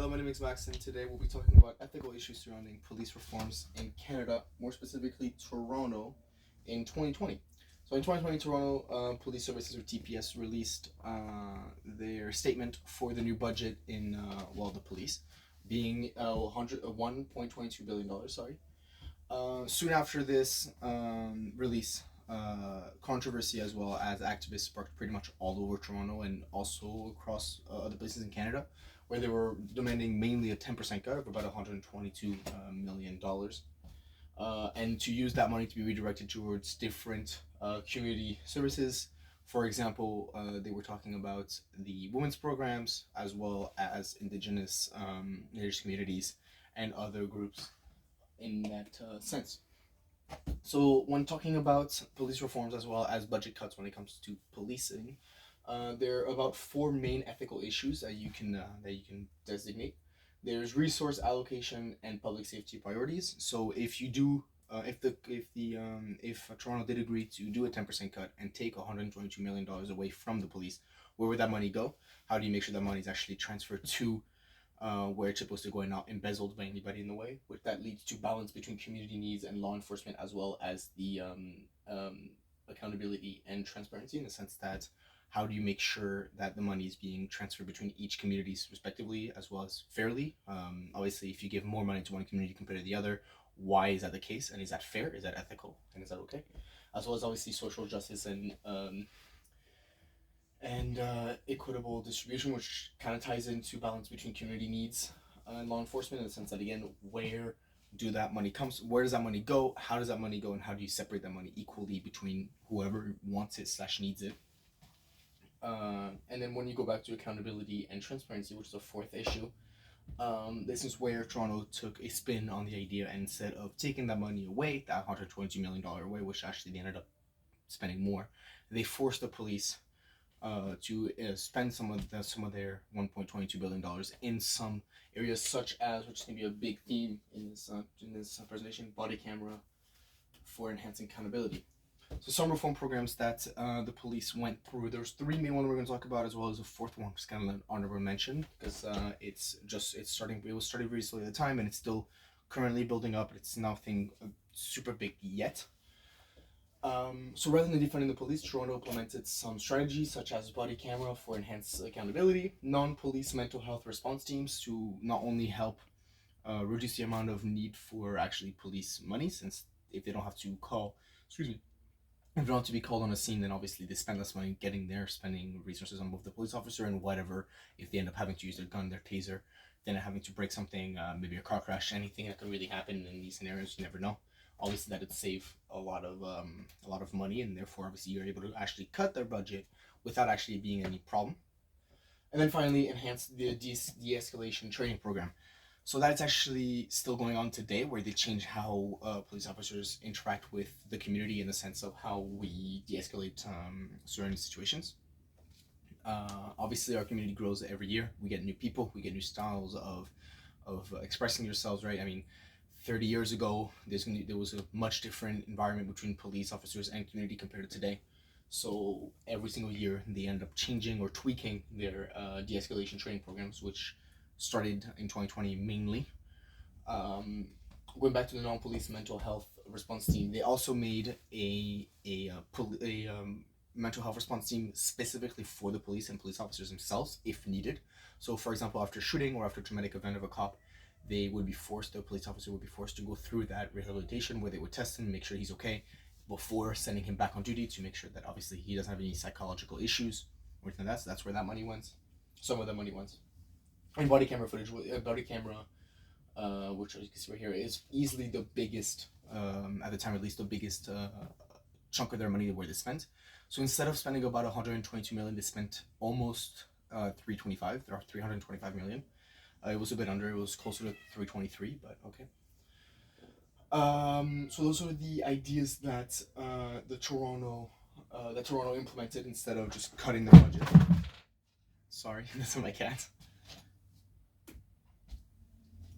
My name is Max, and today we'll be talking about ethical issues surrounding police reforms in Canada, more specifically Toronto, in 2020. So in 2020, Toronto Police Services, or TPS, released their statement for the new budget in the police, being $1.22 billion. Sorry. Soon after this release, controversy as well as activists sparked pretty much all over Toronto and also across other places in Canada, where they were demanding mainly a 10% cut of about $122 million, and to use that money to be redirected towards different community services. For example, they were talking about the women's programs as well as Indigenous communities and other groups in that sense. So when talking about police reforms as well as budget cuts when it comes to policing, there are about four main ethical issues that you can designate. There's resource allocation and public safety priorities. So if you do, if Toronto did agree to do a 10% cut and take $122 million away from the police, where would that money go? How do you make sure that money is actually transferred to where it's supposed to go and not embezzled by anybody in the way, which that leads to balance between community needs and law enforcement, as well as the accountability and transparency, in the sense that how do you make sure that the money is being transferred between each communities respectively as well as fairly. Obviously, if you give more money to one community compared to the other, why is that the case, and is that fair, is that ethical, and is that okay? As well as obviously social justice and equitable distribution, which kind of ties into balance between community needs and law enforcement, in the sense that, again, where does that money go, how does that money go, and how do you separate that money equally between whoever wants it / needs it. And then when you go back to accountability and transparency, which is a fourth issue, this is where Toronto took a spin on the idea, and instead of taking that money away, that $122 million away, which actually they ended up spending more, they forced the police to spend some of their $1.22 billion in some areas, such as, which is going to be a big theme in this presentation, body camera for enhancing accountability. So some reform programs that the police went through. There's three main ones we're going to talk about, as well as a fourth one, which is kind of an honorable mention, because it was started recently at the time, and it's still currently building up. It's nothing super big yet. So rather than defunding the police, Toronto implemented some strategies such as body camera for enhanced accountability, non-police mental health response teams to not only help reduce the amount of need for actually police money, since if they don't have to be called on a scene, then obviously they spend less money getting there, spending resources on both the police officer and whatever, if they end up having to use their gun, their taser, then having to break something, maybe a car crash, anything that could really happen in these scenarios, you never know. Obviously that would save a lot of money, and therefore obviously you're able to actually cut their budget without actually being any problem. And then finally, enhance the de-escalation training program. So that's actually still going on today, where they change how police officers interact with the community, in the sense of how we de-escalate certain situations. Obviously our community grows every year. We get new people, we get new styles of expressing yourselves, right? I mean, 30 years ago, there was a much different environment between police officers and community compared to today. So every single year, they end up changing or tweaking their de-escalation training programs, which started in 2020 mainly. Going back to the non-police mental health response team, they also made a mental health response team specifically for the police and police officers themselves, if needed. So, for example, after shooting or after a traumatic event of a cop, the police officer would be forced to go through that rehabilitation, where they would test him, make sure he's okay, before sending him back on duty, to make sure that obviously he doesn't have any psychological issues or anything like that. So that's where that money went. Some of that money went. And body camera footage, which as you can see right here, is easily the biggest, at the time at least, the biggest chunk of their money where they spent. So instead of spending about $122 million, they spent almost $325 million. It was a bit under. It was closer to 323, but okay. So those are the ideas that Toronto implemented, instead of just cutting the budget. Sorry, that's my cat.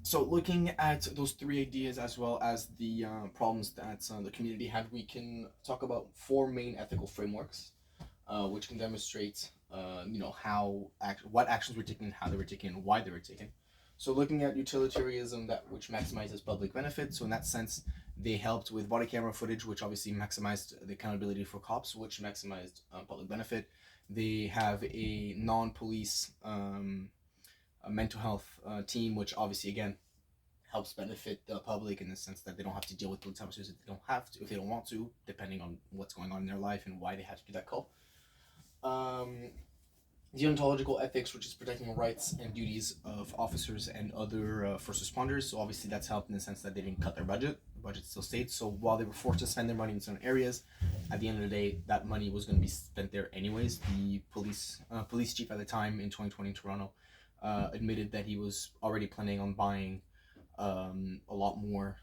So looking at those three ideas, as well as the problems that the community had, we can talk about four main ethical frameworks, which can demonstrate, what actions were taken, how they were taken, and why they were taken. So looking at utilitarianism, that which maximizes public benefit. So in that sense, they helped with body camera footage, which obviously maximized the accountability for cops, which maximized public benefit. They have a non-police a mental health team, which obviously again helps benefit the public in the sense that they don't have to deal with police officers if they don't have to, if they don't want to, depending on what's going on in their life and why they have to do that call. Um, Deontological ethics, which is protecting the rights and duties of officers and other first responders. So obviously that's helped in the sense that they didn't cut their budget. The budget still stayed. So while they were forced to spend their money in certain areas, at the end of the day, that money was going to be spent there anyways. The police chief at the time in 2020 in Toronto admitted that he was already planning on buying a lot more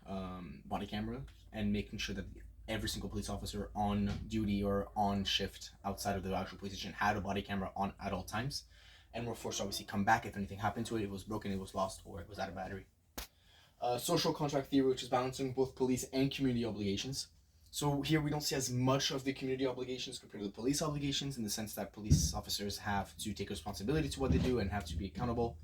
body camera and making sure that every single police officer on duty or on shift outside of the actual police station had a body camera on at all times, and were forced to obviously come back if anything happened to it. It was broken, it was lost, or it was out of battery. Social contract theory, which is balancing both police and community obligations. So here we don't see as much of the community obligations compared to the police obligations, in the sense that police officers have to take responsibility to what they do and have to be accountable.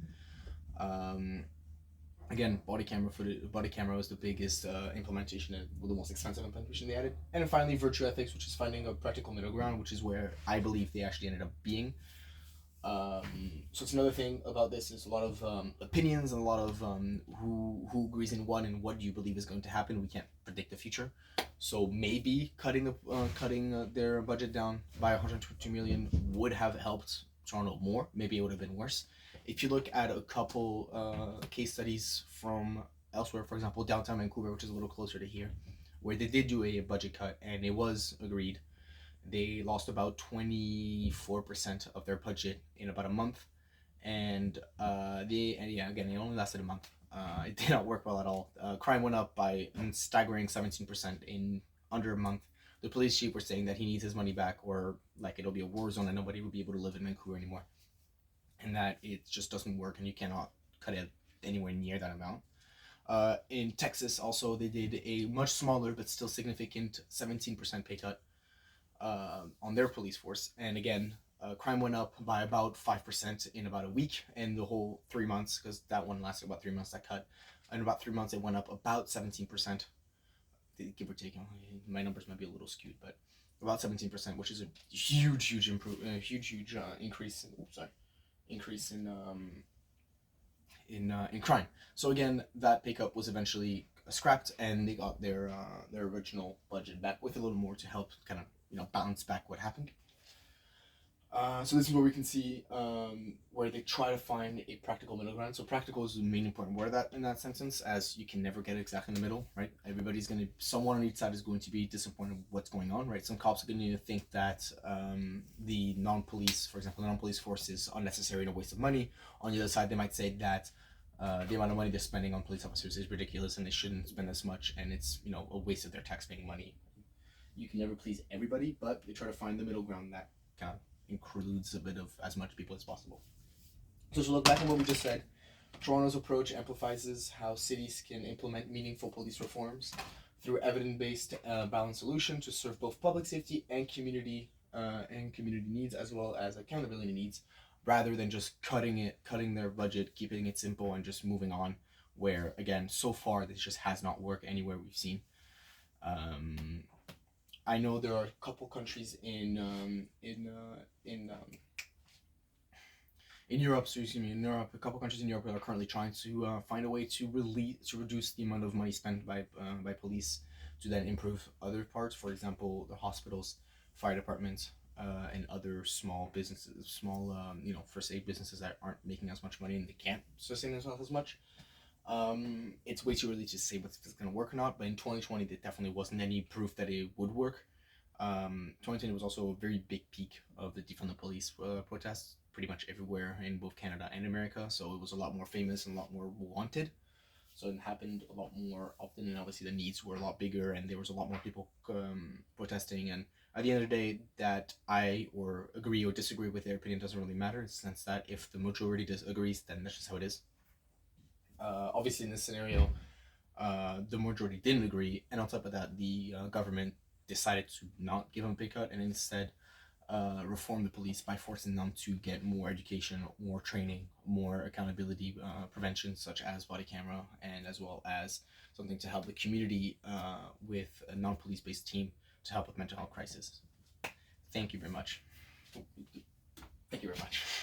Again, body camera was the biggest implementation and the most expensive implementation they added. And then finally, virtue ethics, which is finding a practical middle ground, which is where I believe they actually ended up being. So it's another thing about this is a lot of opinions and a lot of who agrees in what and what do you believe is going to happen. We can't predict the future, so maybe cutting their budget down by 122 million would have helped Toronto more. Maybe it would have been worse. If you look at a couple case studies from elsewhere, for example, downtown Vancouver, which is a little closer to here, where they did do a budget cut and it was agreed, they lost about 24% of their budget in about a month, and it only lasted a month. It did not work well at all. Crime went up by a staggering 17% in under a month. The police chief was saying that he needs his money back, or like it'll be a war zone and nobody will be able to live in Vancouver anymore, and that it just doesn't work and you cannot cut it anywhere near that amount. In Texas, also, they did a much smaller but still significant 17% pay cut on their police force. And again, crime went up by about 5% in about a week, and the whole 3 months, because that one lasted about 3 months, that cut. In about 3 months, it went up about 17%, give or take. My numbers might be a little skewed, but about 17%, which is a huge increase. Increase in crime. So again, that pay cut was eventually scrapped, and they got their original budget back with a little more to help kind of balance back what happened. So this is where we can see where they try to find a practical middle ground. So practical is the main important word in that sentence, as you can never get exactly in the middle, right? Someone on each side is going to be disappointed with what's going on, right? Some cops are going to think that the non-police force is unnecessary and a waste of money. On the other side, they might say that the amount of money they're spending on police officers is ridiculous and they shouldn't spend as much, and it's a waste of their taxpaying money. You can never please everybody, but they try to find the middle ground that kind of includes a bit of as much people as possible. So to look back on what we just said, Toronto's approach emphasizes how cities can implement meaningful police reforms through evidence-based balanced solution to serve both public safety and community needs, as well as accountability needs, rather than just cutting their budget, keeping it simple, and just moving on. Where again, so far this just has not worked anywhere we've seen. I know there are a couple countries in Europe. So in Europe, a couple countries in Europe are currently trying to find a way to reduce the amount of money spent by police to then improve other parts. For example, the hospitals, fire departments, and other small businesses, first aid businesses that aren't making as much money and they can't sustain themselves as much. It's way too early to say what's going to work or not, but in 2020 there definitely wasn't any proof that it would work. 2020 was also a very big peak of the defund the police protests pretty much everywhere in both Canada and America, so it was a lot more famous and a lot more wanted, so it happened a lot more often, and obviously the needs were a lot bigger and there was a lot more people protesting. And at the end of the day, that I or agree or disagree with their opinion doesn't really matter, in the sense that if the majority disagrees, then that's just how it is. Obviously in this scenario, the majority didn't agree, and on top of that, the government decided to not give them a pay cut and instead reform the police by forcing them to get more education, more training, more accountability prevention, such as body camera, and as well as something to help the community with a non-police based team to help with mental health crisis. Thank you very much. Thank you very much.